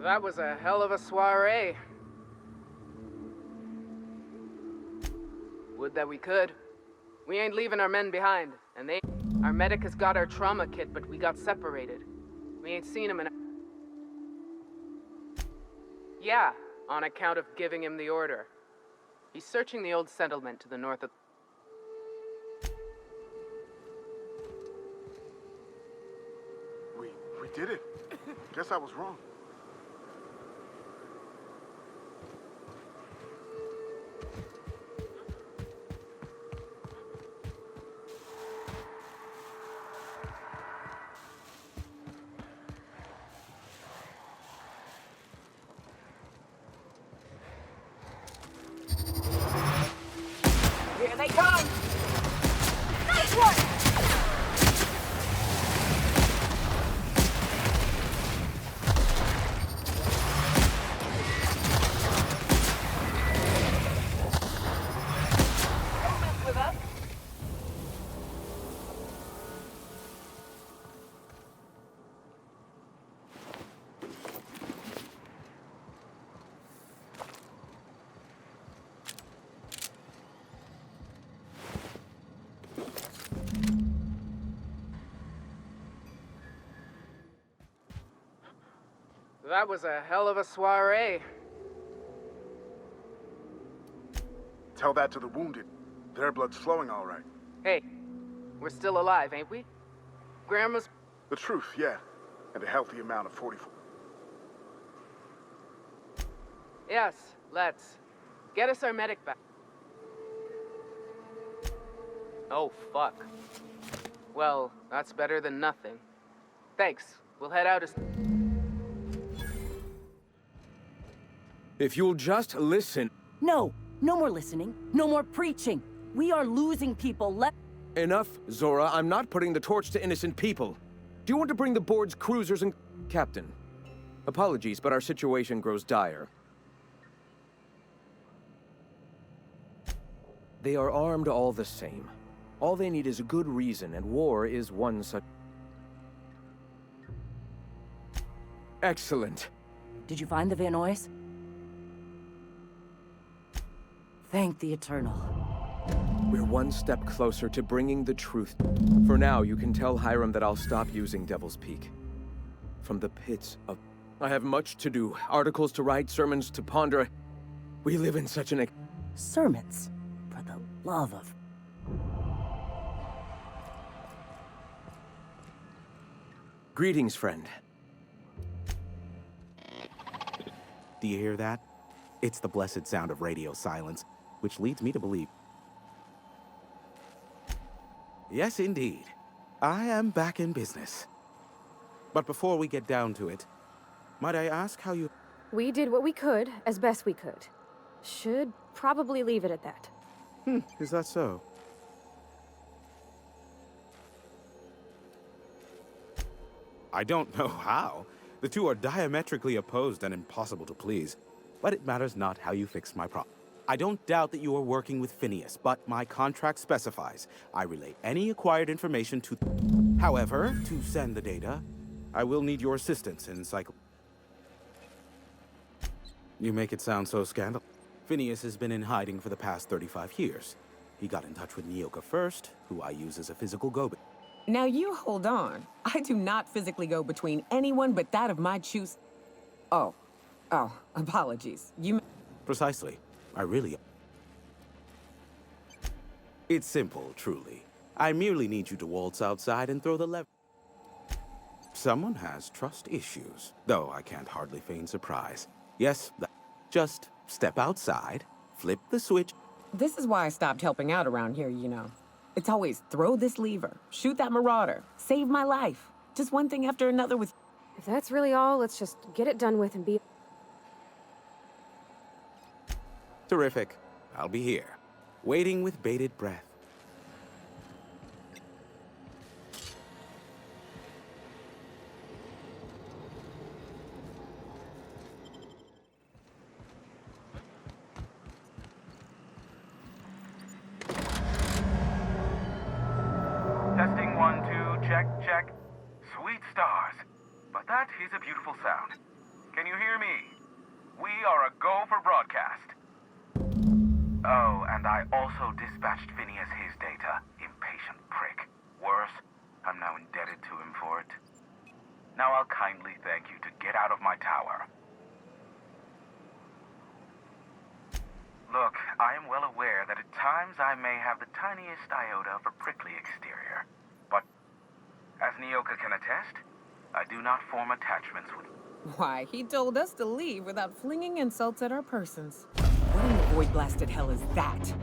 That was a hell of a soiree. Would that we could. We ain't leaving our men behind, and our medic has got our trauma kit, but we got separated. We ain't seen him in Yeah, on account of giving him the order. He's searching the old settlement to the north of... We did it. Guess I was wrong. Here they come! Nice one! Don't mess with us! That was a hell of a soiree. Tell that to the wounded. Their blood's flowing all right. Hey, we're still alive, ain't we? Grandma's... The truth, yeah. And a healthy amount of 44. Yes, let's. Get us our medic back. Oh, fuck. Well, that's better than nothing. Thanks. We'll head out as... If you'll just listen... No, no more listening. No more preaching. We are losing people left. Enough, Zora. I'm not putting the torch to innocent people. Do you want to bring the board's cruisers and... Captain, apologies, but our situation grows dire. They are armed all the same. All they need is a good reason, and war is one such... Excellent. Did you find the Vanois? Thank the Eternal. We're one step closer to bringing the truth. For now, you can tell Hiram that I'll stop using Devil's Peak. From the pits of... I have much to do. Articles to write, sermons to ponder. We live in such an... Sermons? For the love of... Greetings, friend. Do you hear that? It's the blessed sound of radio silence, which leads me to believe... Yes, indeed. I am back in business. But before we get down to it, might I ask how you... We did what we could, as best we could. Should probably leave it at that. Is that so? I don't know how. The two are diametrically opposed and impossible to please. But it matters not how you fix my problem. I don't doubt that you are working with Phineas, but my contract specifies I relay any acquired information to... However, to send the data, I will need your assistance in You make it sound so scandalous. Phineas has been in hiding for the past 35 years. He got in touch with Nyoka first, who I use as a physical go-between. Now you hold on. I do not physically go between anyone but that of my choose... Oh, apologies. You... Precisely. I really... It's simple, truly. I merely need you to waltz outside and throw the lever. Someone has trust issues, though I can't hardly feign surprise. Yes, just step outside, flip the switch. This is why I stopped helping out around here, you know. It's always throw this lever, shoot that marauder, save my life. Just one thing after another with... If that's really all, let's just get it done with and be... Terrific. I'll be here, waiting with bated breath. Testing 1, 2, check, check. Sweet stars. But that is a beautiful sound. Can you hear me? We are a go for broadcast. Oh, and I also dispatched Phineas his data. Impatient prick. Worse, I'm now indebted to him for it. Now I'll kindly thank you to get out of my tower. Look, I am well aware that at times I may have the tiniest iota of a prickly exterior. But, as Nyoka can attest, I do not form attachments with... Why, he told us to leave without flinging insults at our persons. What in the void-blasted hell is that?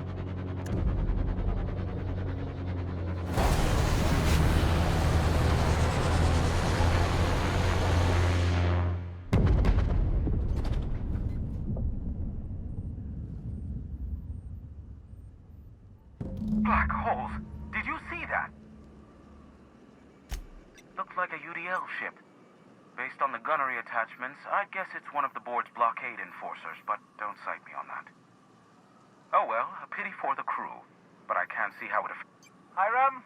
Black holes! Did you see that? Looks like a UDL ship. Based on the gunnery attachments, I guess it's one of the board's blockade enforcers, but don't cite me on that. Oh well, a pity for the crew, but I can't see how it affects... Hiram?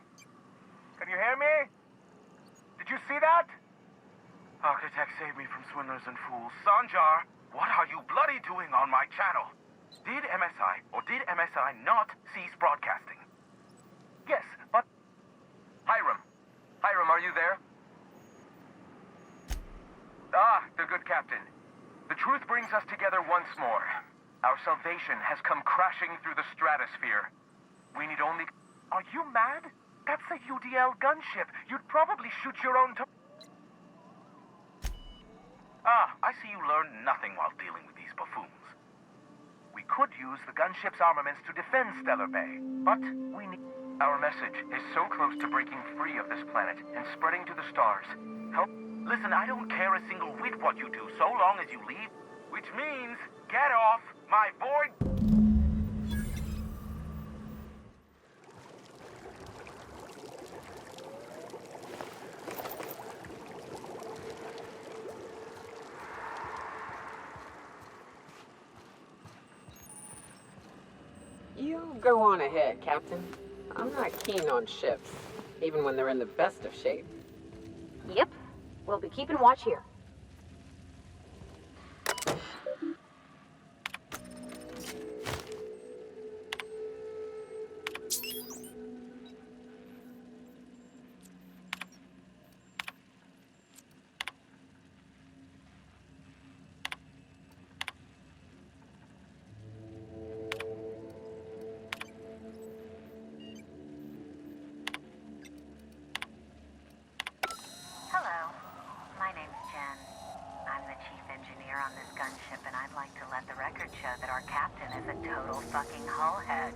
Can you hear me? Did you see that? Architect saved me from swindlers and fools. Sanjar, what are you bloody doing on my channel? Did MSI or did MSI not cease broadcasting? Yes, but... Hiram. Hiram, are you there? Ah, the good captain. The truth brings us together once more. Our salvation has come crashing through the stratosphere. We need only... Are you mad? That's a UDL gunship. You'd probably shoot your own Ah, I see you learned nothing while dealing with these buffoons. We could use the gunship's armaments to defend Stellar Bay, but we need... Our message is so close to breaking free of this planet and spreading to the stars. Help... Listen, I don't care a single whit what you do, so long as you leave. Which means, get off my void... You go on ahead, Captain. I'm not keen on ships, even when they're in the best of shape. Yep. We'll be keeping watch here. On this gunship, and I'd like to let the record show that our captain is a total fucking hullhead.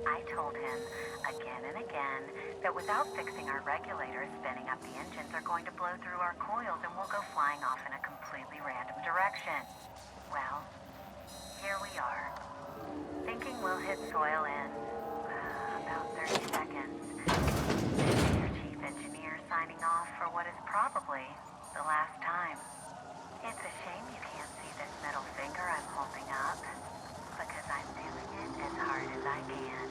I told him again and again that without fixing our regulators, spinning up the engines are going to blow through our coils and we'll go flying off in a completely random direction. Well, here we are. Thinking we'll hit soil in about 30 seconds. This is your chief engineer signing off for what is probably the last time. It's a shame you can't see this middle finger I'm holding up, because I'm doing it as hard as I can.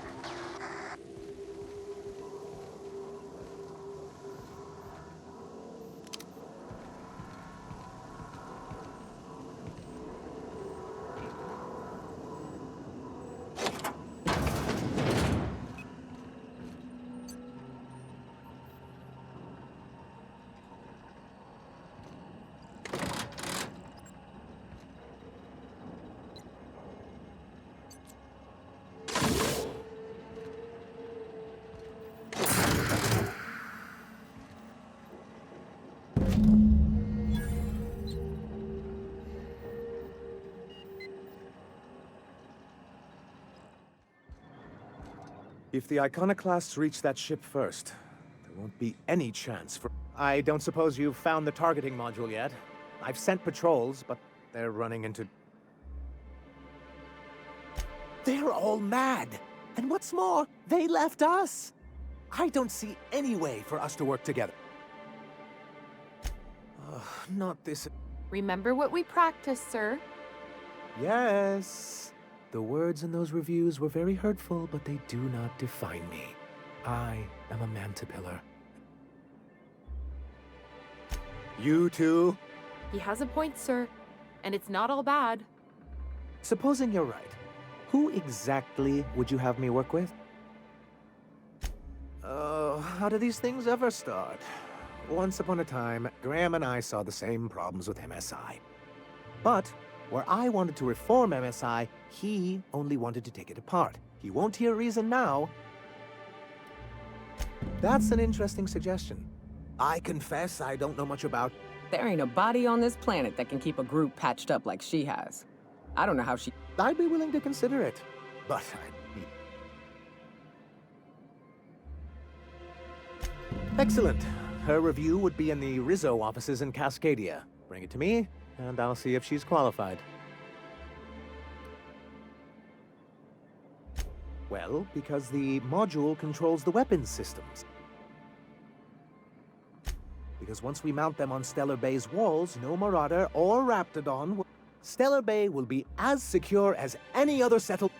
If the Iconoclasts reach that ship first, there won't be any chance for... I don't suppose you've found the targeting module yet. I've sent patrols, but they're running into... They're all mad! And what's more, they left us! I don't see any way for us to work together. Not this... Remember what we practiced, sir. Yes. The words in those reviews were very hurtful, but they do not define me. I am a Mantipillar. You too? He has a point, sir. and it's not all bad. Supposing you're right, who exactly would you have me work with? How do these things ever start? Once upon a time, Graham and I saw the same problems with MSI. But where I wanted to reform MSI, he only wanted to take it apart. He won't hear reason now. That's an interesting suggestion. I confess I don't know much about... There ain't a body on this planet that can keep a group patched up like she has. I don't know how she... I'd be willing to consider it, but Excellent. Her review would be in the Rizzo offices in Cascadia. Bring it to me, and I'll see if she's qualified. Well, because the module controls the weapons systems. Because once we mount them on Stellar Bay's walls, no Marauder or Raptidon will... Stellar Bay will be as secure as any other settled...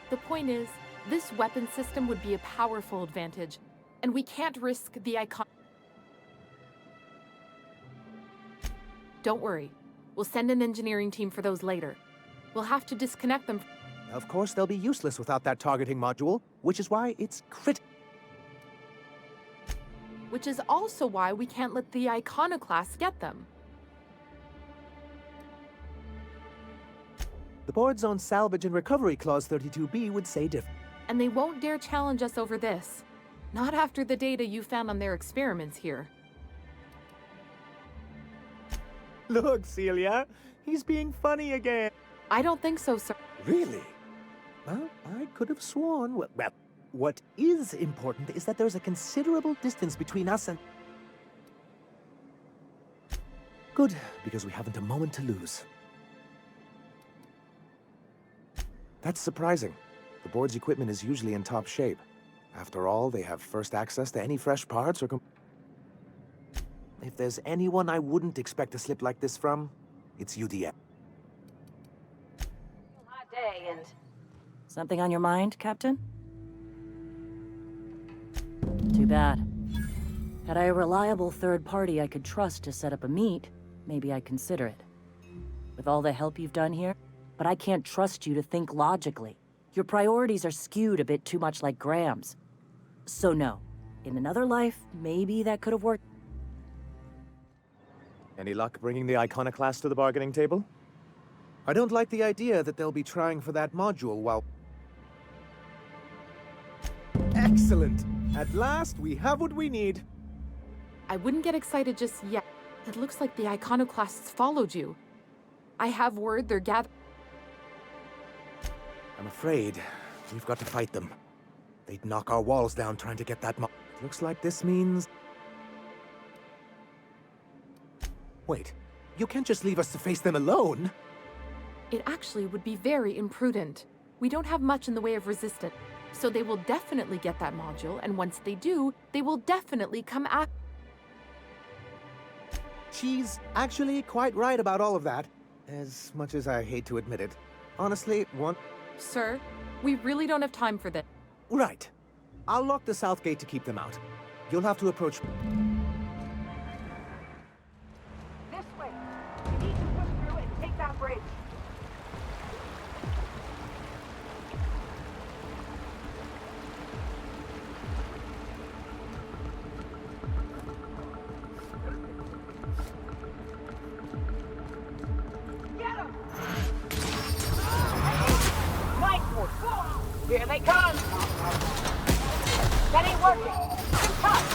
The point is, this weapon system would be a powerful advantage, and we can't risk the icon. Don't worry. We'll send an engineering team for those later. We'll have to disconnect them. Of course, they'll be useless without that targeting module, which is why it's Which is also why we can't let the Iconoclasts get them. The board's own salvage and recovery clause 32B would say different. And they won't dare challenge us over this. Not after the data you found on their experiments here. Look, Celia, he's being funny again. I don't think so, sir. Really? Well, I could have sworn... Well, what is important is that there's a considerable distance between us and... Good, because we haven't a moment to lose. That's surprising. The board's equipment is usually in top shape. After all, they have first access to any fresh parts or... If there's anyone I wouldn't expect a slip like this from, it's UDF. Hot day and... Something on your mind, Captain? Too bad. Had I a reliable third party I could trust to set up a meet, maybe I'd consider it. With all the help you've done here, but I can't trust you to think logically. Your priorities are skewed a bit too much like Graham's. So no. In another life, maybe that could have worked. Any luck bringing the Iconoclast to the bargaining table? I don't like the idea that they'll be trying for that module while... Excellent! At last, we have what we need. I wouldn't get excited just yet. It looks like the Iconoclasts followed you. I have word they're gathering... I'm afraid we've got to fight them. They'd knock our walls down trying to get that Looks like this means... Wait, you can't just leave us to face them alone! It actually would be very imprudent. We don't have much in the way of resistance, so they will definitely get that module, and once they do, they will definitely come after... She's actually quite right about all of that, as much as I hate to admit it. Honestly, Sir, we really don't have time for this. Right. I'll lock the south gate to keep them out. You'll have to approach... This way! We need to push through and take that bridge! Get him! Here they come! That ain't working! Too tough!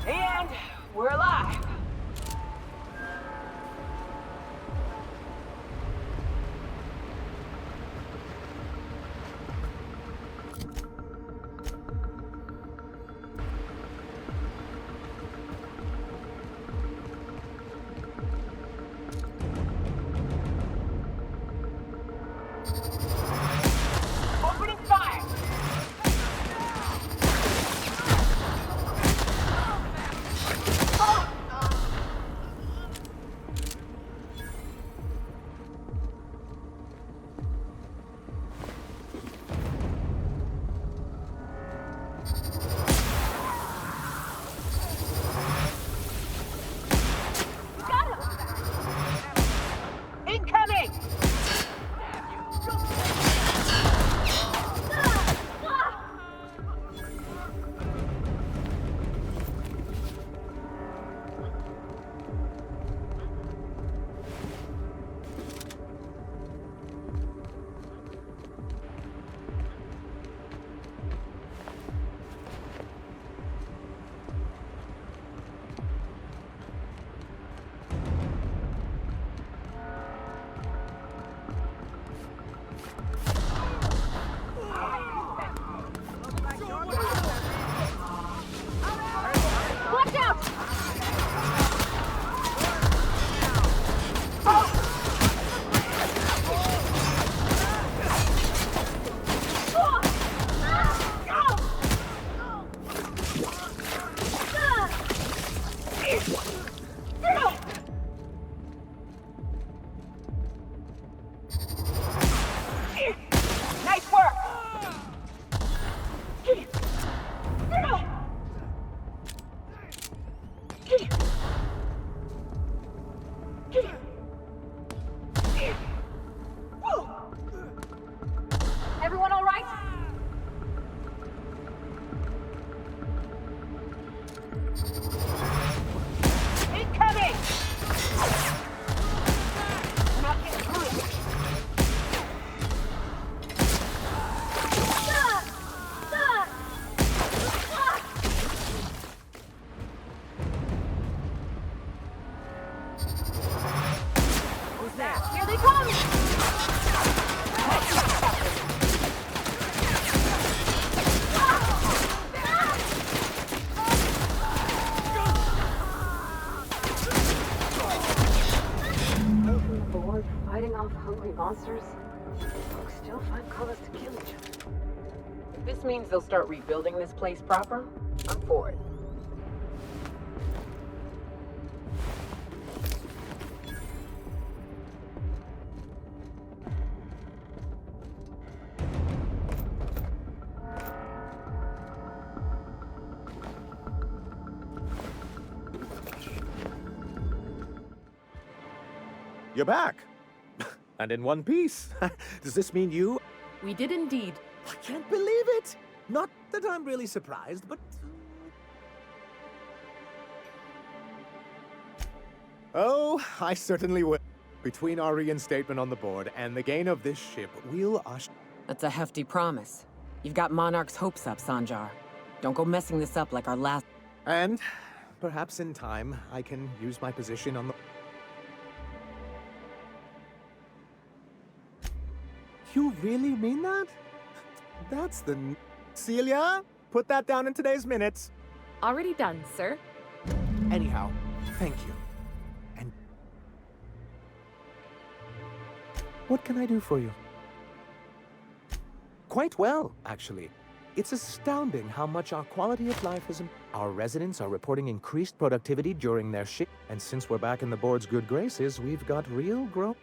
And we're alive! monsters, folks still find cause to kill each other. If this means they'll start rebuilding this place proper, I'm for it. You're back! And in one piece. Does this mean you? We did indeed. I can't believe it! Not that I'm really surprised, but... Oh, I certainly will. Between our reinstatement on the board and the gain of this ship, we'll usher... That's a hefty promise. You've got Monarch's hopes up, Sanjar. Don't go messing this up like our last... And perhaps in time, I can use my position on the... You really mean that? That's the... Celia, put that down in today's minutes. Already done, sir. Anyhow, thank you. And... what can I do for you? Quite well, actually. It's astounding how much our quality of life has improved. Our residents are reporting increased productivity during their shift, and since we're back in the board's good graces, we've got real growth.